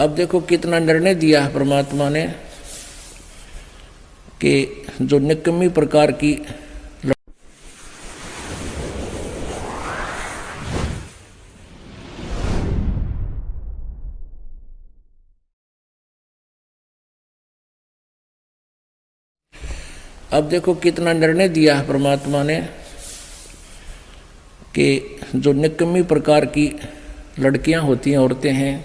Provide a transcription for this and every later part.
अब देखो कितना निर्णय दिया है परमात्मा ने कि जो निकम्मी प्रकार की अब देखो कितना निर्णय दिया है परमात्मा ने कि जो निकम्मी प्रकार की लड़कियां होती हैं, औरतें हैं,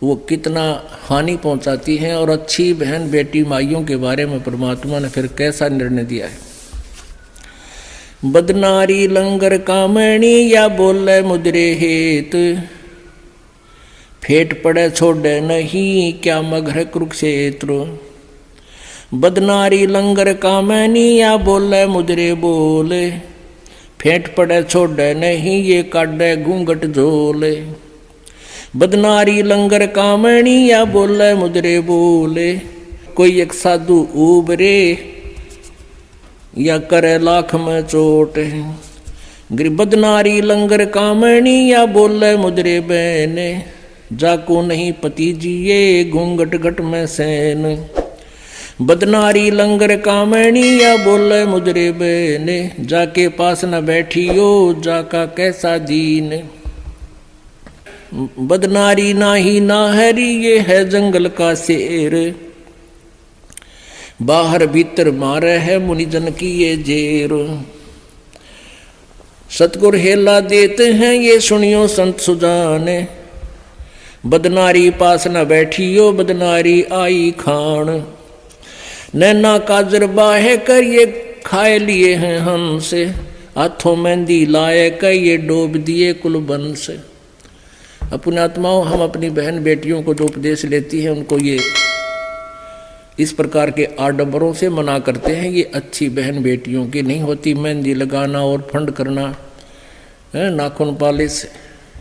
वो कितना हानि पहुंचाती हैं, और अच्छी बहन बेटी माइयों के बारे में परमात्मा ने फिर कैसा निर्णय दिया है। बदनारी लंगर कामणी या बोले मुद्रे हेत, फेट पड़े छोड़े नहीं क्या मघर कुरुक्षेत्र। बदनारी लंगर कामनी या बोले मुद्रे बोले, फेंट पड़े छोड़े नहीं ये काटे घूंघट झोले। बदनारी लंगर कामणी या बोले मुद्रे बोले, कोई एक साधु उबरे या करे लाख में चोट। बदनारी लंगर कामणी या बोले मुद्रे बहने, जाको नहीं पति जिए घूंघट घट में सैन। बदनारी लंगर कामणी या बोले मुद्रे बहने, जाके पास न बैठियो जाका कैसा दीन। बदनारी नाही नाहरी ये है जंगल का शेर, बाहर भीतर मारे है मुनिजन की ये जेर। सतगुर हेला देते हैं ये सुनियो संत सुजाने, बदनारी पास न बैठियो बदनारी आई खान। नैना काजर बाहे कर ये खाए लिए हैं हमसे, हाथों मेहंदी लाए कर ये डोब दिए कुलबन से। अपने आत्माओं, हम अपनी बहन बेटियों को जो उपदेश लेती हैं उनको ये इस प्रकार के आडंबरों से मना करते हैं। ये अच्छी बहन बेटियों की नहीं होती। मेहंदी लगाना और फंड करना, नाखून पालिश,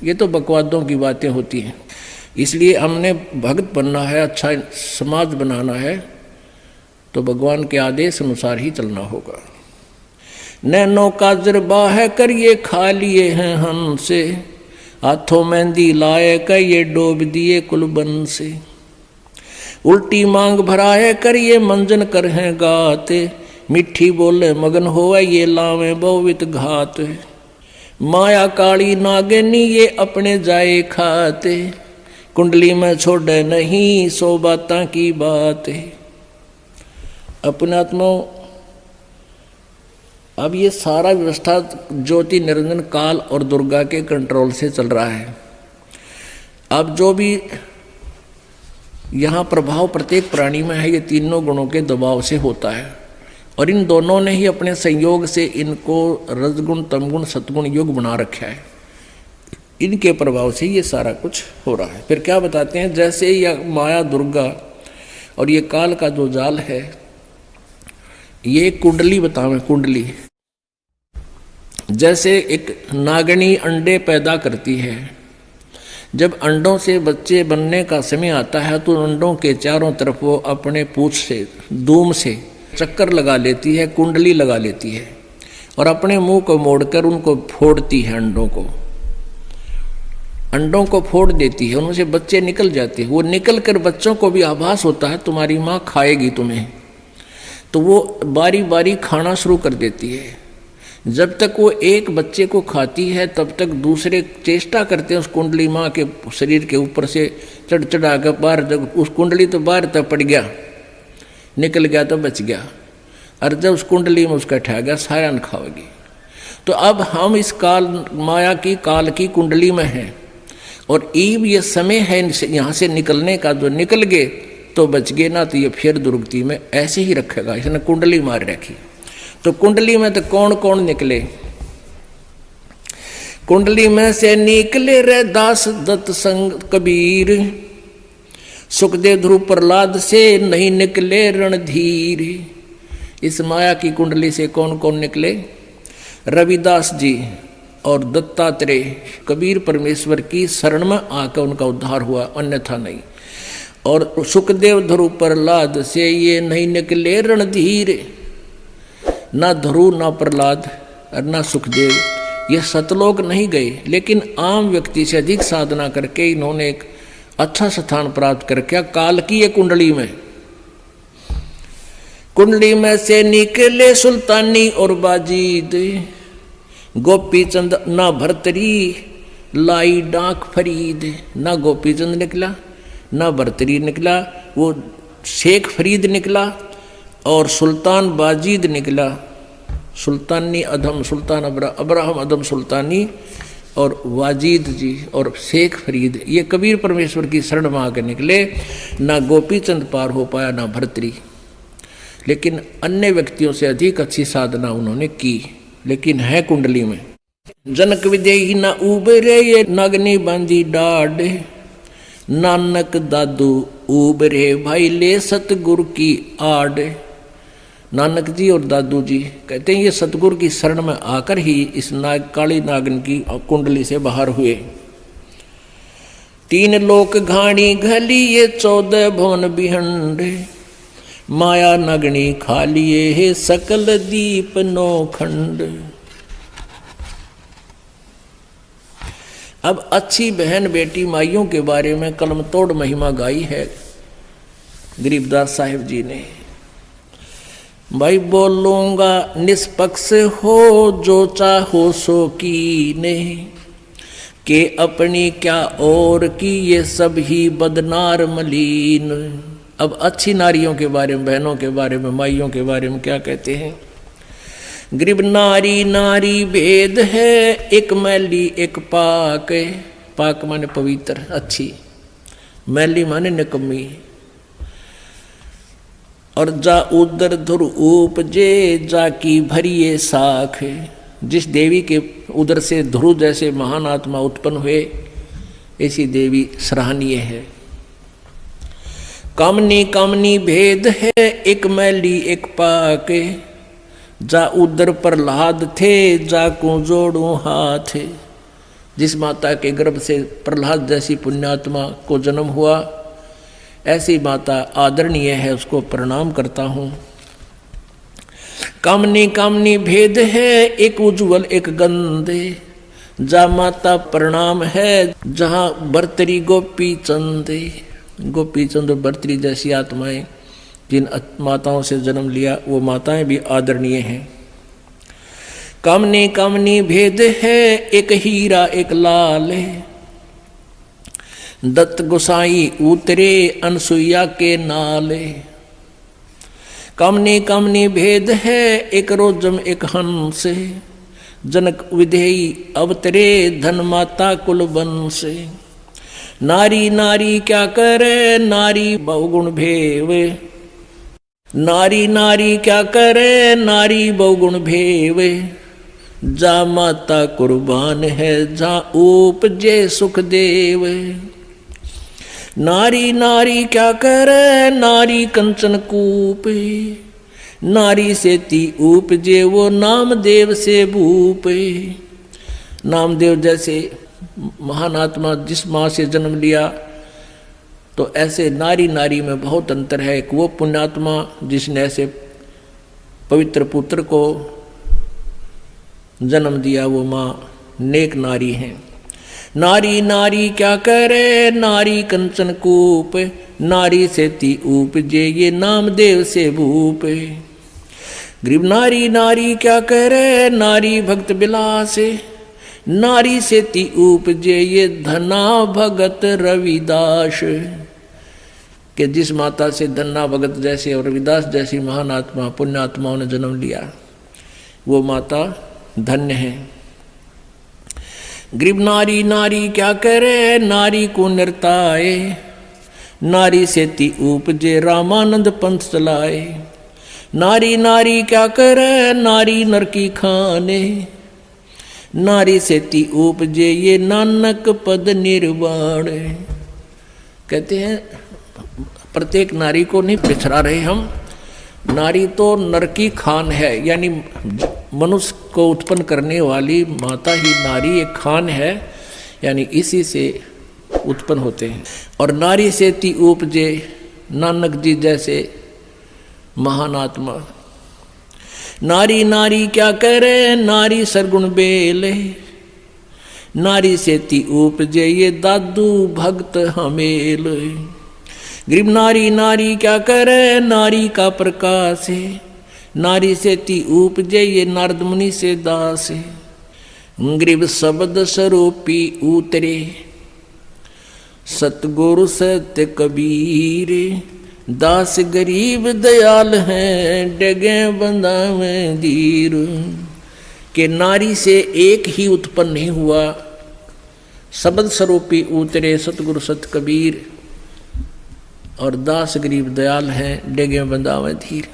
ये तो बकवादों की बातें होती हैं। इसलिए हमने भक्त बनना है, अच्छा समाज बनाना है, तो भगवान के आदेश अनुसार ही चलना होगा। नैनो काजर बाह कर ये खा लिए हैं हमसे, हाथों मेहंदी लाए कर ये डोब दिए कुलबन से। उल्टी मांग भराए कर ये मंजन कर हैं गाते, मिठी बोले मगन होवे ये लावे बहुवित घात। माया काली नागिनी ये अपने जाए खाते, कुंडली में छोड़े नहीं सो बातां की बात। अपने आत्माओं, अब ये सारा व्यवस्था ज्योति निरंजन काल और दुर्गा के कंट्रोल से चल रहा है। अब जो भी यहाँ प्रभाव प्रत्येक प्राणी में है, ये तीनों गुणों के दबाव से होता है, और इन दोनों ने ही अपने संयोग से इनको रजगुण तमगुण सतगुण योग बना रखा है। इनके प्रभाव से ये सारा कुछ हो रहा है। फिर क्या बताते हैं, जैसे यह माया दुर्गा और ये काल का जो जाल है, ये कुंडली बतावे। कुंडली जैसे एक नागिनी अंडे पैदा करती है, जब अंडों से बच्चे बनने का समय आता है तो अंडों के चारों तरफ वो अपने पूंछ से, दूम से चक्कर लगा लेती है, कुंडली लगा लेती है, और अपने मुंह को मोड़कर उनको फोड़ती है। अंडों को फोड़ देती है, उनसे बच्चे निकल जाते हैं। वो निकल कर बच्चों को भी आभास होता है तुम्हारी माँ खाएगी तुम्हें, तो वो बारी बारी खाना शुरू कर देती है। जब तक वो एक बच्चे को खाती है तब तक दूसरे चेष्टा करते हैं उस कुंडली माँ के शरीर के ऊपर से चढ़ चढ़ा कर बाहर। जब उस कुंडली तो बाहर तक पड़ गया, निकल गया तो बच गया, और जब उस कुंडली में उसका ठह गया सारा न खाओगी। तो अब हम इस काल माया की काल की कुंडली में हैं, और ईब ये समय है यहाँ से निकलने का। जो निकल गए तो बच गए, ना तो ये फिर दुर्गति में ऐसे ही रखेगा। इसने कुंडली मार रखी। तो कुंडली में तो कौन कौन निकले? कुंडली में से निकले रे दास दत्त संग कबीर, सुखदेव ध्रुव प्रहलाद से नहीं निकले रणधीर। इस माया की कुंडली से कौन कौन निकले? रविदास जी और दत्तात्रेय, कबीर परमेश्वर की शरण में आकर उनका उद्धार हुआ, अन्यथा नहीं। और सुखदेव ध्रुव प्रहलाद से ये नहीं निकले रणधीर। ना ध्रुव, ना प्रहलाद और ना सुखदेव, ये सतलोक नहीं गए, लेकिन आम व्यक्ति से अधिक साधना करके इन्होंने एक अच्छा स्थान प्राप्त कर क्या काल की ये कुंडली में, कुंडली में से निकले सुल्तानी और बाजीद, गोपी चंद ना भरतरी लाई डाक फरीद। ना गोपी चंद निकला ना भरतरी निकला, वो शेख फरीद निकला और सुल्तान बाजीद निकला। सुल्तानी अधम सुल्तान अब्राहम अधम सुल्तानी और वाजीद जी और शेख फरीद, ये कबीर परमेश्वर की शरण में आकर निकले। ना गोपी चंद पार हो पाया ना भरतरी, लेकिन अन्य व्यक्तियों से अधिक अच्छी साधना उन्होंने की, लेकिन है कुंडली में। जनक विदेही ना उबरे ये नागनी बांधी डाढ़, नानक दादू उबरे भाई ले सतगुरु की आड़। नानक जी और दादू जी कहते हैं ये सतगुरु की शरण में आकर ही इस काली नागन की कुंडली से बाहर हुए। 3 लोक घाणी घली ये 14 भवन बिहंड, माया नगनी खा लिए है सकल दीप नो खंड। अब अच्छी बहन बेटी माइयों के बारे में कलम तोड़ महिमा गाई है गरीबदास साहिब जी ने। भाई बोलूंगा निष्पक्ष हो जो चाहो सो कीने, के अपनी क्या और की ये सब ही बदनार मलीन। अब अच्छी नारियों के बारे में, बहनों के बारे में, माइयों के बारे में क्या कहते हैं? गरीब नारी नारी भेद है, एक मैली एक पाक। पाक माने पवित्र अच्छी, मैली माने निकम्मी। और जा उदर धुर उपजे जाकी भरिए साख। जिस देवी के उदर से ध्रुव जैसे महान आत्मा उत्पन्न हुए, ऐसी देवी सराहनीय है। कामनी कामनी भेद है, एक मैली एक पाक। जा उदर प्रहलाद थे, जाकू जोड़ू हाथ। जिस माता के गर्भ से प्रहलाद जैसी पुण्यात्मा को जन्म हुआ, ऐसी माता आदरणीय है, उसको प्रणाम करता हूँ। कामनी कामनी भेद है, एक उज्ज्वल एक गंदे। जा माता प्रणाम है, जहाँ भरतरी गोपी चंदे। गोपी चंद और भरतरी जैसी आत्माएं जिन माताओं से जन्म लिया, वो माताएं भी आदरणीय हैं। कामनी कामनी भेद है, एक हीरा एक लाल। दत्त गोसाई उतरे अनसुईया के नाले। कामनी कामनी भेद है, एक रोजम एक हंस। जनक विधेयी अवतरे, धन माता कुल वंश। नारी नारी क्या करे, नारी बहुगुण भेव। नारी नारी क्या करे, नारी बहुगुण भेव। जा माता कुर्बान है, जा उपजे सुखदेव। नारी नारी क्या करे, नारी कंचन कूप। नारी से ती उपजे, वो नामदेव से भूप। नामदेव जैसे महान आत्मा जिस माँ से जन्म लिया, तो ऐसे नारी नारी में बहुत अंतर है। एक वो पुण्यात्मा जिसने ऐसे पवित्र पुत्र को जन्म दिया, वो माँ नेक नारी हैं। नारी नारी क्या करे, नारी कंचन कूप। नारी से ती उपजे, ये नामदेव से भूप। गरीब नारी नारी क्या करे, नारी भक्त विलास। नारी से ती उपजे, ये धना भगत रविदास। कि जिस माता से धन्ना भगत जैसे और रविदास जैसी महान आत्मा पुण्यात्माओं ने जन्म लिया, वो माता धन्य है। गरीब नारी नारी क्या करे, नारी को नृताए। नारी से ती उपजे, रामानंद पंथ चलाए। नारी नारी क्या करे, नारी नर की खाने। नारी से ती उपजे, ये नानक पद निर्वाण। कहते हैं प्रत्येक नारी को नहीं बिछड़ा रहे हम, नारी तो नर की खान है, यानी मनुष्य को उत्पन्न करने वाली माता ही नारी एक खान है, यानी इसी से उत्पन्न होते हैं। और नारी से ती उपजे, नानक जी जैसे महान आत्मा। नारी नारी क्या करे, नारी सरगुण बेले। नारी से ती उपजे ये दादू भक्त हमेल। गरीब नारी नारी क्या करे, नारी का प्रकाश है। नारी से ती उपजे ये नारद मुनि से दास है। गरीब शब्द स्वरूपी उतरे, सतगुरु सत्य कबीर। दास गरीब दयाल हैं, डगे बंदा में धीर। के नारी से एक ही उत्पन्न नहीं हुआ, शब्द स्वरूपी उतरे, सतगुरु सत्य कबीर। और दास गरीब दयाल हैं, डेगे बंदा में धीर।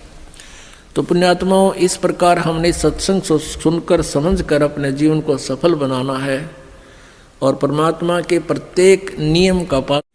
तो पुण्यात्माओं, इस प्रकार हमने सत्संग सुनकर समझकर अपने जीवन को सफल बनाना है और परमात्मा के प्रत्येक नियम का पालन